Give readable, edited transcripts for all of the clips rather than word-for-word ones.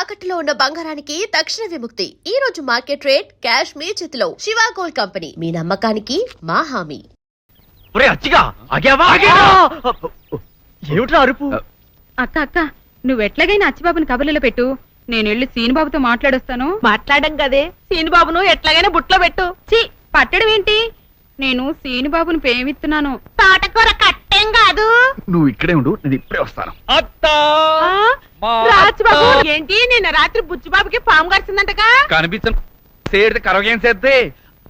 తాకట్టులో ఉన్న బంగారానికి తక్షణ విముక్తి. ఈ రోజు మార్కెట్ రేట్ క్యాష్ మీ చేతిలో. శివ గోల్డ్ కంపెనీ, మీ నమ్మకానికి మా హామీ. ఏమిట్రా అరుపు? అక్క అక్క నువ్వెట్లాగైనా అచ్చిబాబుని కబుర్లలో పెట్టు. నేను వెళ్ళి సీనుబాబుతో మాట్లాడొస్తాను. మాట్లాడడం కదే, సీనుబాబును ఎట్లాగైనా బుట్లో పెట్టు. చి పట్టడం ఏంటి? నేను సీనుబాబుని ప్రేమిస్తున్నాను. తోటకూర కట్టేం కాదు. నువ్వు ఇక్కడే ఉండు, నేను ఇప్పుడే వస్తాను. రాజుబాబు ఏంటి నిన్న రాత్రి బుచ్చిబాబుకి పాము గడిచిందంటగా? కనిపించే కరవగేం చేద్దే.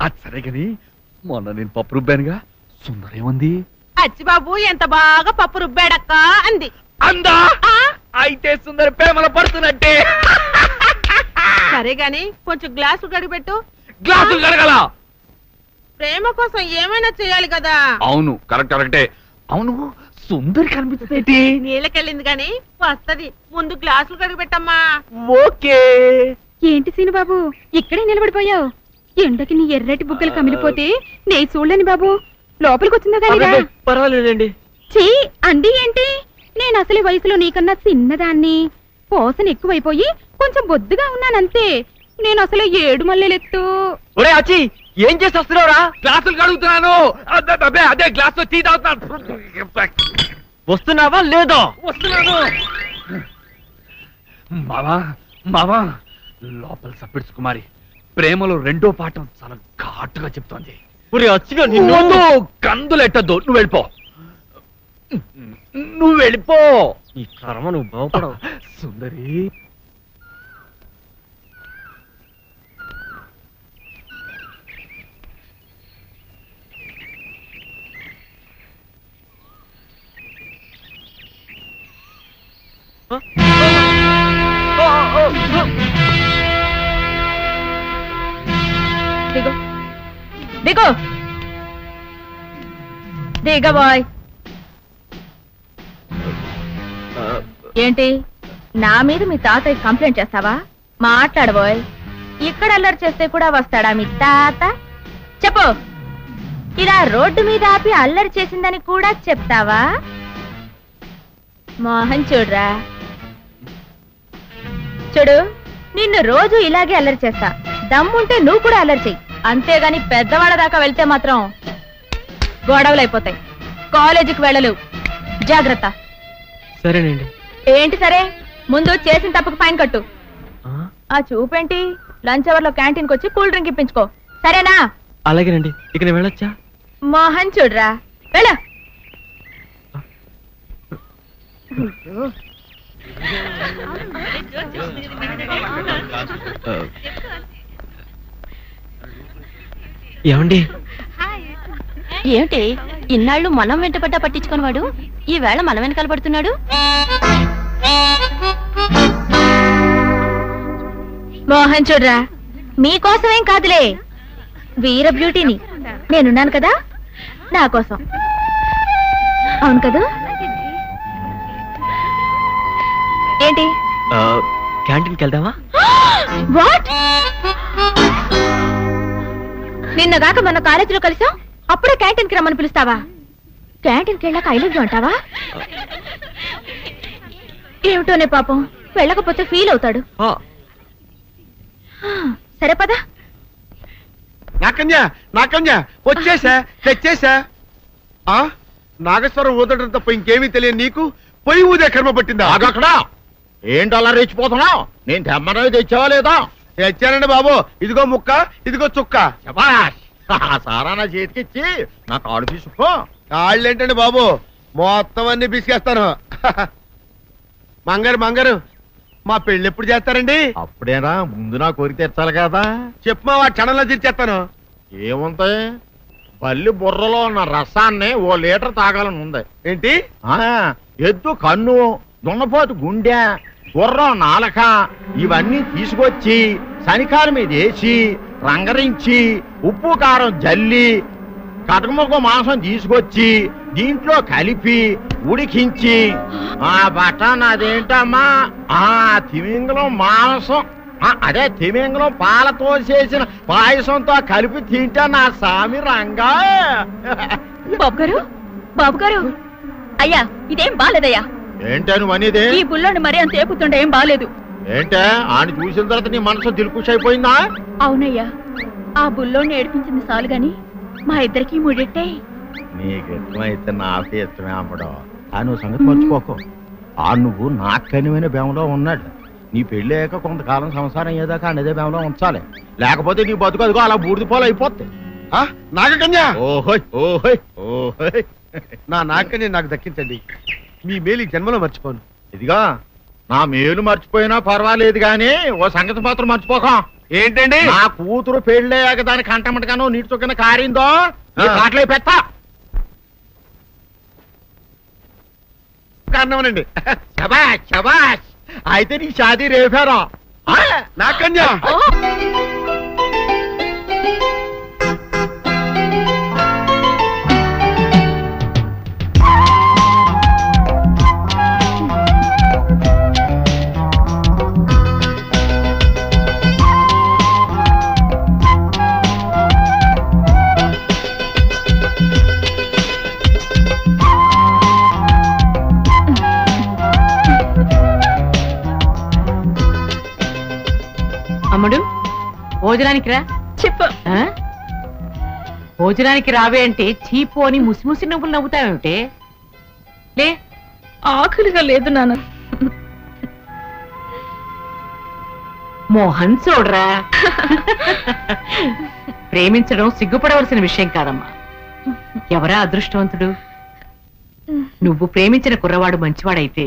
అది సరే గాని మొన్న నేను పప్పు రుబ్బానుగా, సుందరేమంది? అచ్చిబాబు ఎంత బాగా పప్పు రుబ్బాడక్క అంది. అందా? అయితే సుందర ప్రేమలో పడుతున్నట్టే. సరే గాని కొంచెం గ్లాసు గడిపెట్టు. గ్లాసులు కడగల. ప్రేమ కోసం ఏమైనా చేయాలి కదా. అవును, కరెక్టే. అవును, సుందరి కనిపించేటి నీళ్ళకెళ్ళింది గాని వస్తది. ముందు గ్లాసులు కడిగిపెట్టమ్మా. ఓకే. ఏంటి సీనుబాబు ఇక్కడే నిలబడిపోయావు? ఎండకి నీ ఎర్రటి బుగ్గలు కమిలిపోతే నే చూడలేని బాబు. లోపలికి వచ్చిందా గానిరా? పర్వాలేదండి. చీ అండి ఏంటి? నేను అసలు వయసులో నీకన్నా చిన్నదాన్ని. పోసన ఎక్కువైపోయి కొంచెం బొద్దుగా ఉన్నానంతే. నేను అసలు 7 మల్లెలెత్తు. ఒరే అచ్చి, ఏం చేసి వస్తున్నావురా? గ్లాసులు కడుగుతున్నాను. అదే గ్లాస్ టీ తాగుతున్నాను. వస్తున్నావా లేదా? వస్తున్నాను. మావా లోపల సప్పిడ్స్ కుమారి ప్రేమలో రెండో పాఠం చాలా ఘాటుగా చెప్తోంది. కందులెట్టద్దు, నువ్వు వెళ్ళిపో. ఈ కర్మ నువ్వు బాగుపడవు సుందరి. దిగో దిగ బాయ్. ఏంటి నా మీద మీ తాతయ్య కంప్లైంట్ చేస్తావా? మాట్లాడబోయ్. ఇక్కడ అల్లరి చేస్తే కూడా వస్తాడా మీ తాత? చెప్పు. ఇలా రోడ్డు మీద ఆపి అల్లరి చేసిందని కూడా చెప్తావా? మోహన్ చూడరా, చూడు నిన్ను రోజు ఇలాగే అల్లరి చేస్తా. దమ్ముంటే నువ్వు కూడా అల్లరి చెయ్యి. అంతేగాని పెద్దవాళ్ళ దాకా వెళ్తే మాత్రం గొడవలైపోతాయి. కాలేజీకి వెళ్ళలేవు. జాగ్రత్త. సరేనండి. ఏంటి సరే? ముందు చేసిన తప్పుకు ఫైన్ కట్టు. ఆ చూపేంటి? లంచ్ అవర్ లో క్యాంటీన్ కి వచ్చి కూల్ డ్రింక్ ఇప్పించుకో. సరేనా? అలాగేనండి. ఇక నేను వెళ్ళొచ్చా? మోహన్ చూడరా, వెళ్ళ. ఏమండి? ఏమిటి ఇన్నాళ్ళు మనం వెంటపడ్డా పట్టించుకుని వాడు ఈ వేళ మనం వెనకాల పడుతున్నాడు? మోహన్ చూడరా, మీకోసమేం కాదులే, వీర బ్యూటీని నేనున్నాను కదా, నా కోసం. అవును కదా? ఏంటి? క్యాంటీన్కి వెళ్దామా? వాట్? నిన్నగాక మన కాలేజీలో కలిసాం, అప్పుడే క్యాంటీన్ కి రమ్మని పిలుస్తావా? క్యాంటీన్ కి వెళ్ళాక ఐ లవ్ యు అంటావా? ఏమిటోనే పాపం, వెళ్ళకపోతే ఫీల్ అవుతాడు. సరే పద. నాకన్యా వచ్చేసా, తెచ్చేసా. నాగేశ్వరం ఊదటం తప్ప ఇంకేమీ తెలియదు నీకు. పొయ్యి ఊదే కర్మ పట్టిందా? అక్కడ ఏంటి అలా రెచ్చిపోతున్నావు? నేను తెమ్మనవి తెచ్చావా లేదా? తెచ్చానండి బాబు. ఇదిగో ముక్క, ఇదిగో చుక్క. సారా నా చేతికిచ్చి నా కాడు తీసుకో. కాళ్ళేంటండి బాబు, మొత్తం అన్ని బిసికేస్తాను. మంగారు మా పెళ్ళి ఎప్పుడు చేస్తారండి? అప్పుడేనా, ముందు నా కోరిక తెచ్చాలి కదా. చెప్పు మా క్షణంలో తీర్చేస్తాను. ఏముంటాయి, బల్లి బుర్రలో ఉన్న రసాన్ని 1 లీటర్ తాగాలని ఉంది. ఏంటి? ఎద్దు కన్ను, దున్నపోతు గుండె, గుర్రం నాలక ఇవన్నీ తీసుకొచ్చి శనికాల మీద వేసి రంగరించి ఉప్పు కారం జల్లి కటకముక్క మాంసం తీసుకొచ్చి దీంట్లో కలిపి ఉడికించి ఆ బటన్ అదేంటమ్మా, తిమింగలం మాంసం, అదే తిమింగలం పాలతో చేసిన పాయసంతో కలిపి తింటా నా సామి రంగా. బాబు గారు అయ్యా, ఇదేం బాలేదయ్యా. ఏంటని వనిదే? ఈ బుల్లోని మరీ అంత ఏపుతుండే ఏం బాలేదు. ఏంటే ఆయన చూసిన తర్వాత నీ మనసు దిల్కుష్ అయిపోయిందా? అవునయ్యా, ఆ బుల్లోని ఏడిపించింది చాలు గాని మా ఇద్దరికి ముడిట్టే. నీకు ఇష్టమైతే నాకే ఇష్టమే అమ్మడం. ఆ నువ్వు సంగతి మర్చిపోకు. ఆ నువ్వు నాకు కనివైన బేమలో ఉన్నాడు. నీ పెళ్ళి అయ్యాక కొంతకాలం సంసారం అయ్యేదాకా అనేదే బేమలో ఉంచాలి. లేకపోతే నీ బతుకు అదిగో అలా బూడిద పోలు అయిపోతాయి. నాగకన్యా, ఓహోయ్ ఓహోయ్ ఓహోయ్. నా నాగకన్య నాకు దక్కించండి. మీ మేలు ఈ జన్మలో మర్చిపోను. ఇదిగా నా మేలు మర్చిపోయినా పర్వాలేదు గాని ఓ సంగతి మాత్రం మర్చిపోకం. ఏంటండి? నా కూతురు పెళ్ళయ్యాక దానికి కంటమటగానో నీటి చొక్కన కారిందో కాట్లే పెట్ట కారణమనండి. శబాష్ శబాష్. అయితే నీ షాదీ రేపారా? నాగకన్యా, అమ్ముడు, భోజనానికి రా. చెప్పు. ఆ? భోజనానికి రావే అంటే చీపు అని ముసిముసి నవ్వులు నవ్వుతావేమిటే? లే. ఆకలిగా లేదు నాన్న. మోహన్ చూడరా. ప్రేమించడం సిగ్గుపడవలసిన విషయం కాదమ్మా. ఎవరా అదృష్టవంతుడు? నువ్వు ప్రేమించిన కుర్రవాడు మంచివాడైతే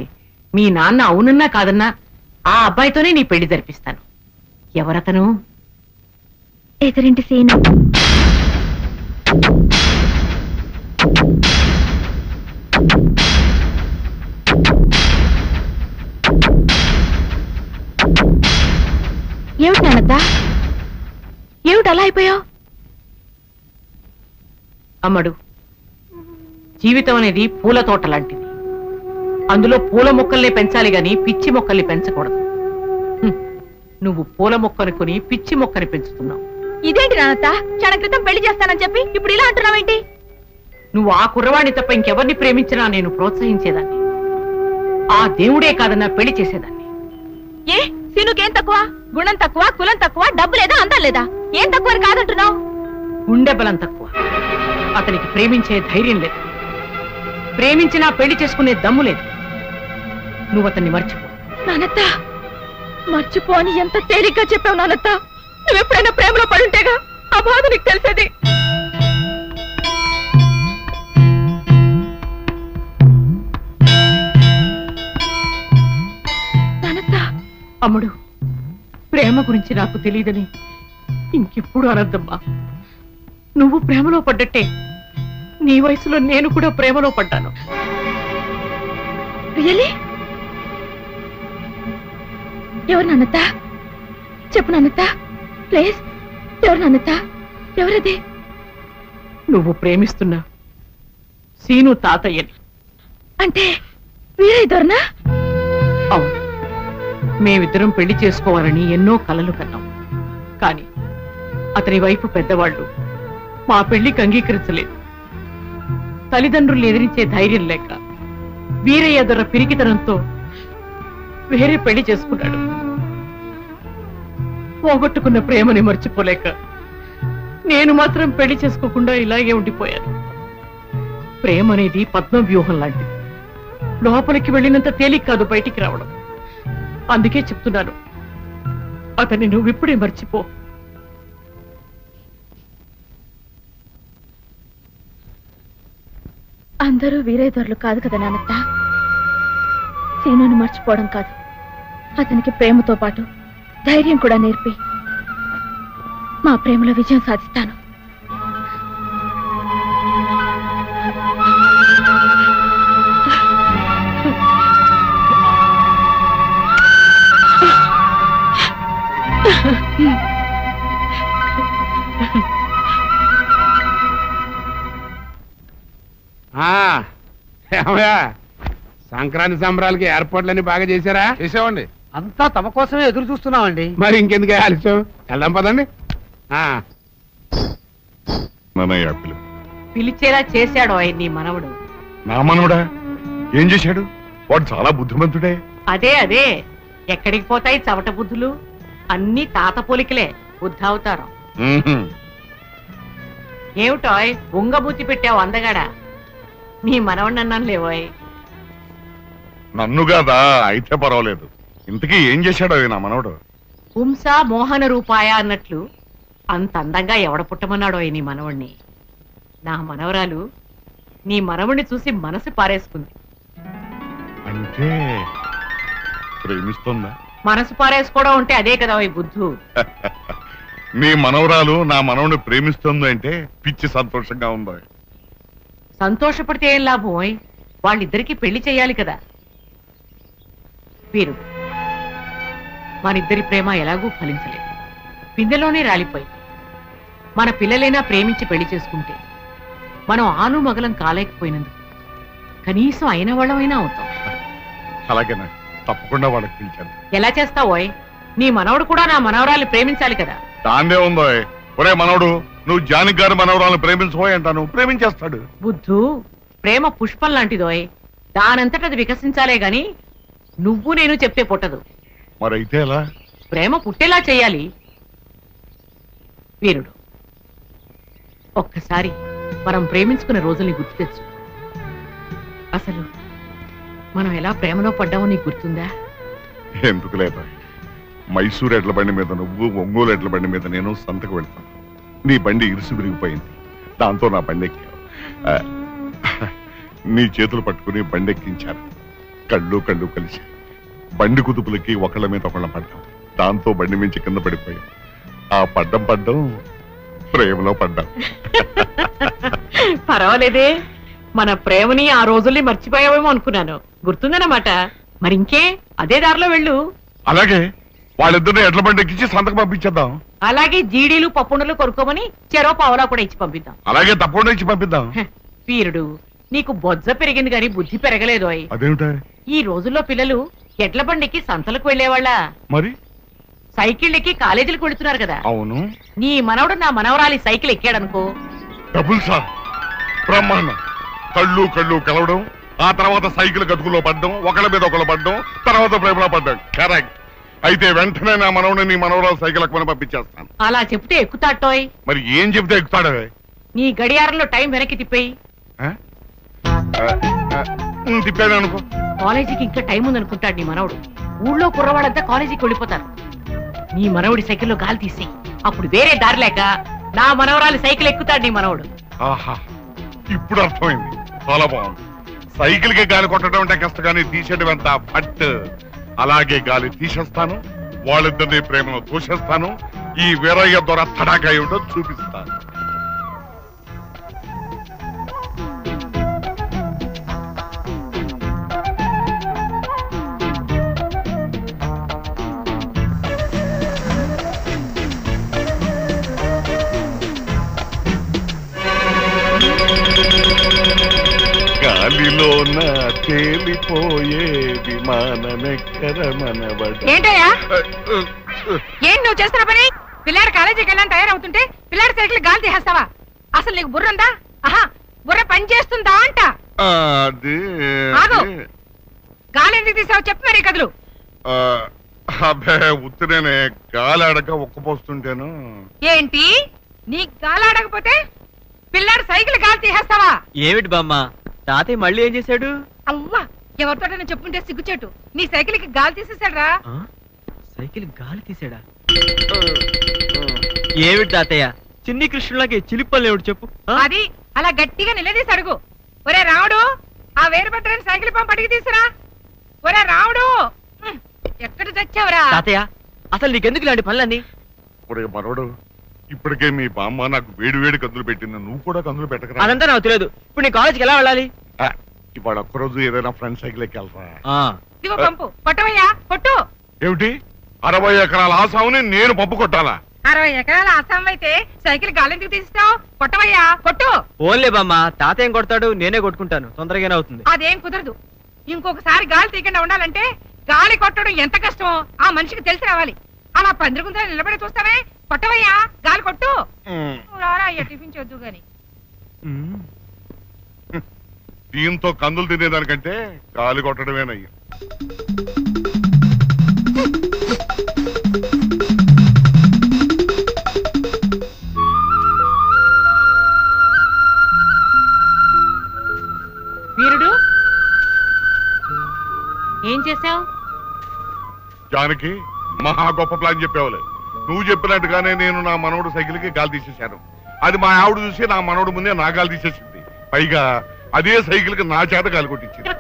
మీ నాన్న అవునన్నా కాదన్నా ఆ అబ్బాయితోనే నీ పెళ్లి జరిపిస్తాను. ఎవరతను? ఎదురింటి సీను. ఏమిటి నాన్నద్దా? ఏమిటి అలా అయిపోయావు? అమ్మడు, జీవితం అనేది పూల తోట లాంటిది. అందులో పూల మొక్కల్ని పెంచాలి గాని పిచ్చి మొక్కల్ని పెంచకూడదు. నువ్వు పూల మొక్కను కొని పిచ్చి మొక్కని పెంచుతున్నావు. ఇదేంటి నాన్నత్త? క్షణ క్రితం పెళ్లి చేస్తానని చెప్పి ఇప్పుడు ఇలా అంటున్నావేంటి? నువ్వు ఆ కుర్రవాణ్ణి తప్ప ఇంకెవరిని ప్రేమించినా నేను ప్రోత్సహించేదాన్ని. ఆ దేవుడే కాదన్నా పెళ్లి చేసేదాన్ని. ఏ సీనుకేం తక్కువ? గుణం తక్కువ, కులం తక్కువ, డబ్బు లేదా, అందం లేదా? ఏం తక్కువ అని కాదంటున్నావు? గుండె బలం తక్కువ. అతనికి ప్రేమించే ధైర్యం లేదు. ప్రేమించినా పెళ్లి చేసుకునే దమ్ము లేదు. నువ్వు అతన్ని మర్చిపో. నానత్త, మర్చిపో అని ఎంత తేలిగ్గా చెప్పావు నానత్త. నువ్వెప్పుడైనా ప్రేమలో పడుంటేగా ఆ బాధ నీకు తెలిసేది. నానత్త. అమ్ముడు, ప్రేమ గురించి నాకు తెలియదని ఇంకెప్పుడు అనద్దమ్మా. నువ్వు ప్రేమలో పడ్డట్టే నీ వయసులో నేను కూడా ప్రేమలో పడ్డాను. రియలీ? ఎవరు నాన్నత్త? చెప్పు నాన్నత్త ప్లీజ్. ఎవరు నాన్నత్త? ఎవరది? నువ్వు ప్రేమిస్తున్నా సీను తాతయ్యని. అంటే వీరే దొరనా? అవును, మేమిద్దరం పెళ్లి చేసుకోవాలని ఎన్నో కలలు కన్నాం. కాని అతని వైపు పెద్దవాళ్ళు మా పెళ్లికి అంగీకరించలేదు. తల్లిదండ్రుల్ని ఎదిరించే ధైర్యం లేక వీరయ్య దొర పిరికితనంతో వేరే పెళ్లి చేసుకున్నాడు. పోగొట్టుకున్న ప్రేమని మర్చిపోలేక నేను మాత్రం పెళ్లి చేసుకోకుండా ఇలాగే ఉండిపోయాను. ప్రేమ అనేది పద్మవ్యూహం లాంటిది. లోపలికి వెళ్ళినంత తేలిక కాదు బయటికి రావడం. అందుకే చెప్తున్నాను, అతన్ని నువ్వు ఇప్పుడే మర్చిపో. అందరూ వీరేదొరలు కాదు కదా నాన్నత్త. సీనుని మర్చిపోవడం కాదు, అతనికి ప్రేమతో పాటు ధైర్యం కూడా నేర్పి మా ప్రేమలో విజయం సాధిస్తాను. సంక్రాంతి సంబరాలకి ఏర్పాట్లన్నీ బాగా చేశారా? చేసామండి. అంతా తమ కోసమే ఎదురు చూస్తున్నామండి. మరి ఇంకెందుకు ఆలస్యం, వెళ్దాం పదండి. పిలిచేలా చేశాడు ఆయన నీ మనవడు. నా మనవడా? ఏం చేశాడు? వాడు చాలా బుద్ధిమంతుడే. అదే ఎక్కడికి పోతాయి చవట బుద్ధులు? అన్ని తాత పోలికలే, బుద్ధావతారం. ఏమిటోయ్ ఉంగబూతి పెట్టావు అందగాడా? మీ మనవణ్ణి అన్నాను లేవోయ్. నన్ను కాదా? అయితే పర్వాలేదు. ఇంతకీ ఏం చేశాడో నా మనవడు? పుంసా మోహన రూపాయ అన్నట్లు అంత అందంగా ఎవడ పుట్టమన్నాడో నీ మనవణ్ణి. నా మనవరాలు నీ మనవణ్ణి చూసి మనసు పారేసుకుంది. అంటే ప్రేమిస్తుందా? మనసు పారేసుకోవడం అంటే అదే కదా ఈ బుద్ధు. నీ మనవరాలు నా మనవని ప్రేమిస్తుంది అంటే పిచ్చి సంతోషంగా ఉందా? సంతోషపడితే ఏం లాభం? వాళ్ళిద్దరికీ పెళ్లి చేయాలి కదా. వీరు మనిద్దరి ప్రేమ ఎలాగూ ఫలించలేదు, పిందెలోనే రాలిపోయి. మన పిల్లలైనా ప్రేమించి పెళ్లి చేసుకుంటే మనం ఆను మగలం కాలేకపోయినందుకు కనీసం అయిన వాళ్ళమైనా అవుతాం. అలాగేనా? తప్పకుండా వాళ్ళకి పిలిచాను. ఎలా చేస్తావోయ్? నీ మనవడు కూడా నా మనవరాలు ప్రేమించాలి కదా. దాందే ఉందో. ఒరే మనవడు, నువ్వు జానకి గారి మనవరాలను ప్రేమించబోయ్ అంటాను, ప్రేమించేస్తాడు. బుద్ధు ప్రేమ పుష్పం లాంటిదోయ్, దానంతటది వికసించాలే గాని నువ్వు నేను చెప్తే పుట్టదు. మరైతే ఎలా? ప్రేమ పుట్టేలా చెయ్యాలి. వీరుడు, ఒక్కసారి మనం ప్రేమించుకున్న రోజుల్ని గుర్తు తెచ్చు. అసలు మనం ఎలా ప్రేమలో పడ్డామో నీకు గుర్తుందా? ఎందుకు లేదా? మైసూర్ ఎడ్ల బండి మీద నువ్వు, ఒంగోలు ఎడ్ల బండి మీద నేను సంతకు వెళ్తాను. నీ బండి ఇరుసు విరిగిపోయింది, దాంతో నా బండి ఎక్కావు. నీ చేతులు పట్టుకుని బండి ఎక్కించాను. కళ్ళు కళ్ళు కలిసి బండి కుదుపులకి ఒకళ్ళ మీద ఒకళ్ళ పడ్డాం. దాంతో బండి మించి కింద పడిపోయాం. ఆ పడ్డం ప్రేమలో పడ్డాం. పర్వాలేదే, మన ప్రేమని ఆ రోజుల్ని మర్చిపోయావేమో అనుకున్నాను. గుర్తుందన్నమాట. మరింకే అదే దారిలో వెళ్ళు. అలాగే వాళ్ళిద్దరిని ఎడ్ల బండి ఎక్కించి సంతకు పంపించేద్దాం. అలాగే జీడీలు పప్పుండలు కొనుక్కోమని చెరో పావలా కూడా ఇచ్చి పంపిద్దాం. అలాగే తప్పకుండా ఇచ్చి పంపిద్దాం. వీరుడు, నీకు బొజ్జ పెరిగింది గాని బుద్ధి పెరగలేదు. అదేమిటా? ఈ రోజుల్లో పిల్లలు ఎడ్ల బండికి సంతలకు వెళ్లేవాళ్ళ, మరి సైకిల్ ఎక్కి కాలేజీలకు వెళుతున్నారు కదా. అవును. నీ మనవడు నా మనవరాలి సైకిల్ ఎక్కాడనుకో, డబుల్ సార్, బ్రహ్మాండం. కళ్ళు కళ్ళు కలవడం, ఆ తర్వాత సైకిల్ గతుకులో పడ్డం, ఒకళ్ళ మీద ఒకళ్ళు పడ్డం, తర్వాత ప్రేమలో పడ్డం. కరెక్ట్. అయితే వెంటనే నా మనవని నీ మనవరాలు సైకిల్ ఎక్కమని పంపించేస్తాను. అలా చెప్తే ఎక్కుతాటోయ్. మరి ఏం చెప్తే ఎక్కుతాడే? నీ గడియారంలో టైం వెనక్కి తిప్పేయి. తిప్పాను అనుకో. కాలేజీకి ఇంకా టైం ఉందనుకుంటాడు నీ మనవడు. ఊళ్ళో కుర్రవాడంతా కాలేజీకి వెళ్ళిపోతారు. నీ మనవడి సైకిల్లో గాలి తీసేయి. అప్పుడు వేరే దారి లేక నా మనవరాలి సైకిల్ ఎక్కుతాడు నీ మనవడు. ఆహా, ఇప్పుడు అర్థమైంది. చాలా బాగుంది. సైకిల్ కి గాలి కొట్టడం అంటే కష్టం, కానీ తీసేయడం ఎంత ఫట్. అలాగే గాలి తీసేస్తాను, వాళ్ళిద్దరిని ప్రేమను తోసేస్తాను. ఈ వీరయ్య ద్వారా తడాకా ఏమిటో చూపిస్తాను. గాలిలోన తేలిపోయే విమానమెక్కర మనవడ. ఏంటయ్యా ఏం నువ్వు చేస్తున్న పని? పిల్లాడు కాలేజీకి వెళ్ళని తయారవుతుంటే పిల్లాడి సైకిల్ గాలి తీసేస్తావా? అసలు నీకు బుర్ర ఉందా? ఆహా, బుర్ర పని చేస్తుందా అంట. ఆగు, గాలి ఎందుకు తీసావు చెప్పు మరి కదులు. అబ్బే ఉత్తరేనే, గాలి అడగ ఒక్కపోస్తుంటేను. ఏంటి నీ గాలి ఆడకపోతే పిల్లాడు సైకిల్ గాలి తీసేస్తావా? ఏమిటి బామ్మ, తాతయ్య మళ్ళీ ఏం చేశాడు? అవ్వా, ఎవరితోటైనా చెప్పుంటే సిగ్గుచేటు. నీ సైకిల్ కి గాలి తీసేసాడు రా. సైకిల్ గాలి తీసాడా? ఏమిటి తాతయ్య, చిన్ని కృష్ణులకి చిలిపల్లి ఏమిటి చెప్పు. అది అలా గట్టిగా నిలదీసి అడుగు. ఒరే రాముడు, ఆ వేరుపట్టని సైకిల్ పంప్ అడిగి తీసురా. ఒరే రాముడు, ఎక్కడ తెచ్చావురా? తాతయ్య, అసలు నీకెందుకు ఇలాంటి పనులన్నీ? ఒరే మనవడు, ఇప్పటికే మీ బామ్మ నాకు వేడి వేడి కందులు పెట్టింది, నువ్వు కూడా కందులు పెట్టకరా. అదంతా నాకు తెలియదు. ఇప్పుడు నీ కాలేజ్కి ఎలా వెళ్ళాలి? ఇవాళ ఒక్కరోజు ఏదైనా ఫ్రెండ్ సైకిల్ ఎక్కెళ్తా. ఇదిగో పంపు కొట్టవయ్యా, కొట్టు. ఏమిటి 60 ఎకరాల ఆసాముని నేను పంపు కొట్టాలా? 60 ఎకరాల అస్సాం అయితే సైకిల్ గాలి ఎందుకు తీస్తావు? కొట్టవయ్యా, కొట్టు. ఓన్లే బామ్మ, తాతయ్య కొడతాడు, నేనే కొట్టుకుంటాను, తొందరగానే అవుతుంది. అదేం కుదరదు. ఇంకొకసారి గాలి తీయకుండా ఉండాలంటే గాలి కొట్టడం ఎంత కష్టమో ఆ మనిషికి తెలిసి రావాలి. అలా పందిరుగుందా నిలబడి చూస్తావే? కొట్టవయ్యా, గాలి కొట్టు. రారా అయ్యా, టిఫిన్ చేద్దు గాని. దీంతో కందులు తినేదానికంటే గాలి కొట్టడమేనయ్యా. దానికి మహా గొప్ప ప్లాన్ చెప్పేవాళ్ళు. నువ్వు చెప్పినట్టుగానే నేను నా మనవడు సైకిల్కి గాలి తీసేశాను. అది మా ఆవిడ చూసి నా మనవడు ముందే నా గాలి తీసేసింది. పైగా అదే సైకిల్ కి నా చేత గాలి కొట్టించింది.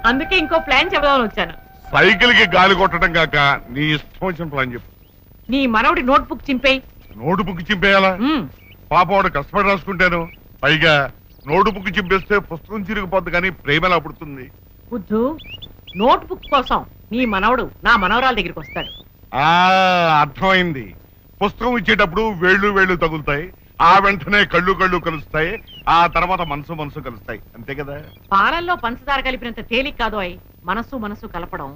అందుకే ఇంకో ప్లాన్ చెప్దామని వచ్చాను. సైకిల్ కి గాలి కొట్టడం కాక నీ ఇష్టం వచ్చిన ప్లాన్ చెప్పు. నీ మనవడి నోట్బుక్ చింపేయి. నోటు బుక్ చింపేయాలా? పాప వాడు కష్టపడి రాసుకుంటాను. పైగా నోటు బుక్ చింపేస్తే పుస్తకం చిరిగిపోద్ది కానీ ప్రేమ ఎలా పుడుతుంది? బుద్ధు, నోట్బుక్ కోసం నీ మనవడు నా మనవరాల దగ్గరికి వస్తాడు. అర్థమైంది. పుస్తకం ఇచ్చేటప్పుడు వేళ్ళు తగులుతాయి, ఆ వెంటనే కళ్ళు కలుస్తాయి, ఆ తర్వాత మనసు కలుస్తాయి, అంతే కదా? పాలల్లో పంచదార కలిపినంత తేలిక కాదు అయి మనసు కలపడం.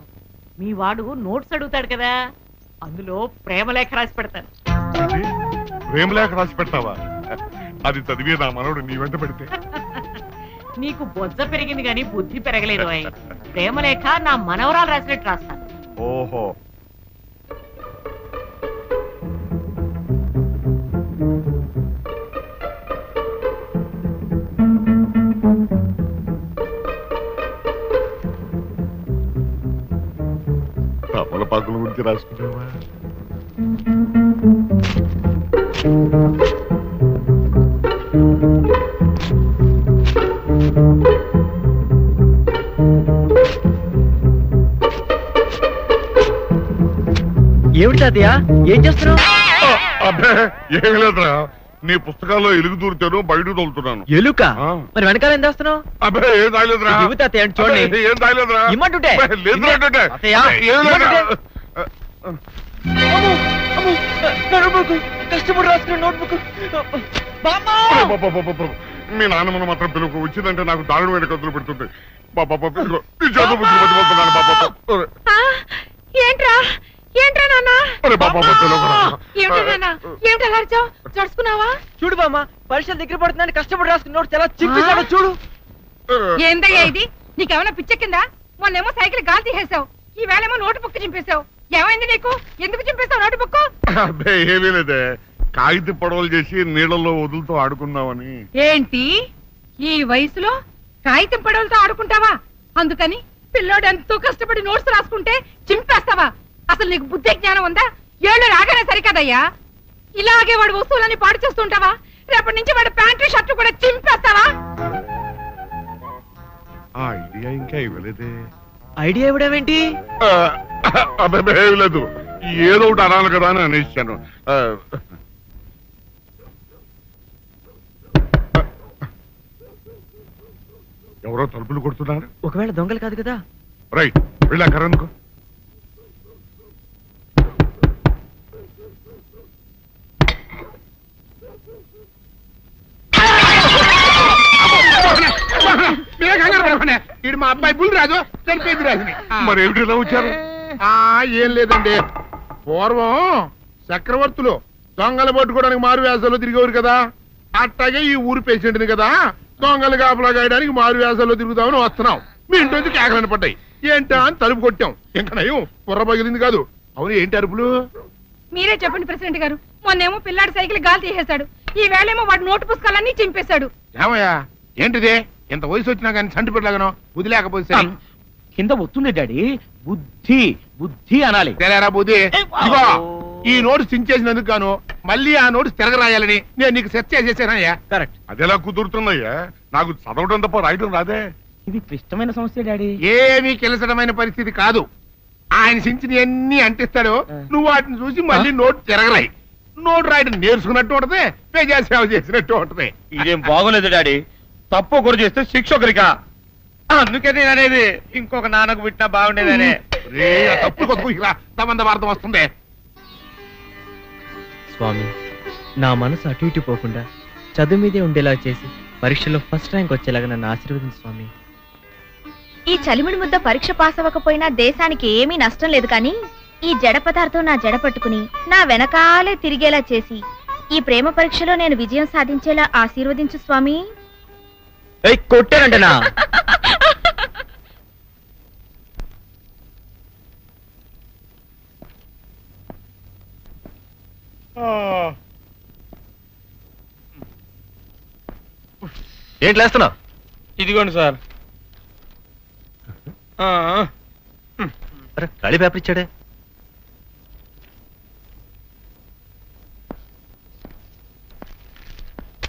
మీ వాడు నోట్స్ అడుగుతాడు కదా, అందులో ప్రేమలేఖ రాసి పెడతాను. ప్రేమలేఖ రాసి పెడతావా? అది చదివి నా మనవడు నీ వెంట పెడితే నీకు బొజ్జ పెరిగింది గాని బుద్ధి పెరగలేదు అయి. ప్రేమలేఖ నా మనవరాలు రాసినట్టు రాస్తాను. ఓహో, తమలపాకుల గురించి రాసుకున్నావా? ఏమిటి తాతయ్య, ఏం చేస్తున్నావు? అబ్బే ఏమి లేదురా, నీ పుస్తకాల్లో ఎలుగు దూరుతాను, బయట తోలుతున్నాను. ఎలుక? మరి వెనకాల ఏం చేస్తున్నావు? అబ్బే ఏం తాగలేదురా. తాతయ్య చూడండి. ఏం తాగలేదురా. ఇమ్మంటుంటే కష్టపడి రాసుకున్న నోట్బుక్. మీ నాన్నమ్మను మాత్రం పిలుపు, వచ్చిందంటే నాకు దారుణమైన కథలు పెడుతుంది. ఏంట్రా చడుచుకున్నావా? చూడు బామ్మ, పరీక్షలు దగ్గర పడుతుందని కష్టపడి రాసుకున్న నోట్స్ ఎలా చింపేశాడో చూడు. ఏందయ్యా ఇది? నీకేమైనా పిచ్చెక్కిందా? మొన్నేమో సైకిల్ గాలి తీసేసావు, ఈ వేళేమో నోటు బుక్ చింపేశావు. ఏమైంది నీకు? ఎందుకు చింపేశావు నోటు బుక్? అబ్బే ఏమీ లేదే, కాగిత పడవలు చేసి నీళ్ళల్లో వదులుతూ ఆడుకుందామని. ఏంటి ఈ వయసులో కాగితం పడవలతో ఆడుకుంటావా? అందుకని పిల్లోడు ఎంతో కష్టపడి నోట్స్ రాసుకుంటే చింపేస్తావా? అసలు నీకు బుద్ధి జ్ఞానం ఉందా? ఏళ్ళు రాగానే సరికదయ్యా. ఇలాగే వాడు వస్తువులని పాడు చేస్తుంటావా? రేపటి నుంచి వాడు ప్యాంటు షర్టు కూడా చింపేస్తావా? ఆ ఐడియా ఇంకా ఇవ్వలేదే. ఐడియా ఇవ్వడమేంటి? అబ్బాయి ఏమి లేదు, ఏదో ఒకటి అనాలి కదా అని అనేసాను. ఎవరో తలుపులు కొడుతున్నారు. ఒకవేళ దొంగలు కాదు కదా? రైట్, వెళ్ళా కరెందుకు. ఇడు మా అబ్బాయి బుల్ రాజు చనిపోయింది రాజుని. మరి ఏమిటి ఇలా వచ్చారు? ఏం లేదండి, పూర్వం చక్రవర్తులు దొంగలు పట్టుకోవడానికి మారు వేసాల్లో తిరిగేవారు కదా, అట్టాగే ఈ ఊరు పేషెంట్ని కదా దొంగలు కాపలా గాయడానికి మారు వేసాల్లో తిరుగుదామని వస్తున్నాం. మీ ఇంటి నుంచి కేకలని పడ్డాయి. ఏంటా అని తలుపు కొట్టాం. ఇంకా నయం బుర్ర పగిలింది కాదు. అవును, ఏంటి అరుపులు? మీరే చెప్పండి ప్రెసిడెంట్ గారు. మొన్నేమో పిల్లాడి సైకిల్ గాలి తీసేశాడు, ఈ వేళేమో వాడు నోటు పుస్తకాలన్నీ చింపేశాడు. ఏమయ్యా ఏంటిదే? ఇంత వయసు వచ్చినా కానీ సంటి పెట్టలాగనో బుద్ధి లేకపోతే కింద వస్తుంది డాడీ. బుద్ధి బుద్ధి అనాలి. తెలేరా బుద్ధి. ఇదిగో ఈ నోట్స్ చించేసినందుకు గాను మళ్ళీ ఆ నోట్స్ తిరగరాయాలని నేను నీకు సెట్ చేసేసానయ్యా. కరెక్ట్. అదెలా కుదురుతుందయ్యా? నాకు చదవడం తప్ప రాయటం రాదే. ఇది క్లిష్టమైన సమస్య డాడీ. ఏమీ కిలసడమైన పరిస్థితి కాదు. ఆయన చించిన ఎన్ని అంటిస్తాడో నువ్వు వాటిని చూసి మళ్ళీ నోట్ తిరగరాయి. నోట్ రాయడం నేర్చుకున్నట్టు ఉంటది, ప్రజా సేవ చేసినట్టు ఉంటది. ఇదేం బాగోలేదు డాడీ. తప్పు ఒకరు చేస్తే శిక్ష ఒకరికా? అందుకే నేను అనేది ఇంకొక నాన్నకు పుట్టినా బాగుండేదనే. తప్పు కొద్దు ఇలా సంబంధవార్థం వస్తుంది. స్వామి, నా మనసు అటు ఇటు పోకుండా చదువు మీదే ఉండేలా చేసి పరీక్షలో ఫస్ట్ ర్యాంక్ వచ్చేలాగా నన్ను ఆశీర్వదించు స్వామి. ఈ చలిమిడి ముద్ద పరీక్ష పాస్ అవ్వకపోయినా దేశానికి ఏమీ నష్టం లేదు, కానీ ఈ జడ పదార్థం నా జడ పట్టుకుని నా వెనకాలే తిరిగేలా చేసి ఈ ప్రేమ పరీక్షలో నేను విజయం సాధించేలా ఆశీర్వదించు స్వామి. కొట్టానంటనా? ఏంటి లేస్తున్నావు? ఇదిగోండి సార్. అరే ఖాళీ పేపర్ ఇచ్చాడే